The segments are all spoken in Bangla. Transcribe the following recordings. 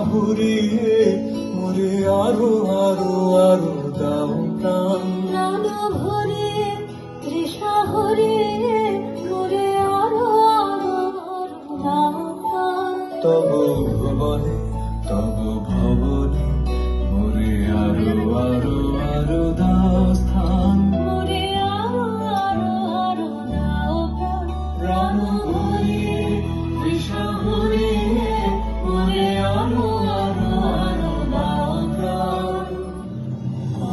হুরিয়ে মোরে আরো আরো আরো দাও প্রাণ। প্রাণ ভরিয়ে তৃষা হরিয়ে মোরে আরো আরো আরো দাও প্রাণ। তব ভুবনে তব ভবনে মোরে আরো আরো আরো দাও স্থান। মোরে আরো আরো আরো দাও প্রাণ। প্রাণ ভরিয়ে তৃষা হরিয়ে মোরে আরো আরো আরো দাও প্রাণ।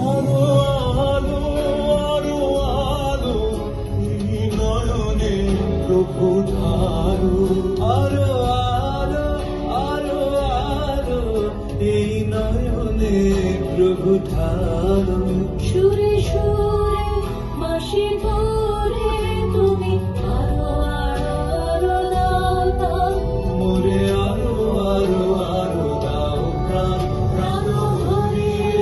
আরো আলো আরো আলো এই নয়নে প্রভু ধারো। আরো আলো আরো আলো এই নয়নে প্রভু ধারো। সুরে সুরে বাঁশি ধরে তুমি আরো আরো আরো দাও প্রাণ। মোরে আরো আরো আরো দাও প্রাণ। প্রাণ ভরিয়ে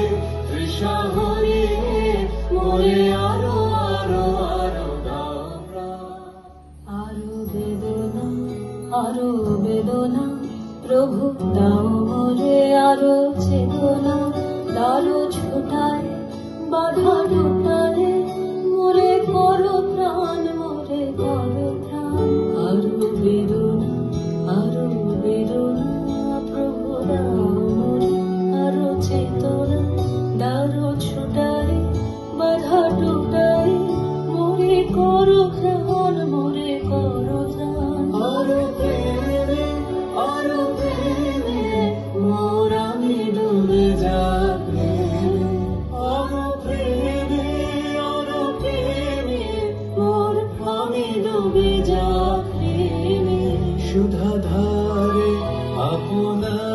তৃষা হরিয়ে মোরে আরো আরো আরো দাও প্রাণ। আরো বেদনা প্রভু দাও মোরে আরো চেতনা। দারো ছোটায় বাধা ঢোটায় মোরে করো প্রাণ, মোরে করো প্রাণ। আরো বেদনা প্রভু দাও মোরে আরো চেতনা। দারো ছোটায় বাধা ঢোটায় মোরে করো প্রাণ, মোরে করো প্রাণ। আরো প্রেমে মোর আমি ডুবে যাবে। আরো প্রেমে মোর আমি ডুবে যাবে। সুধাধারে আপনার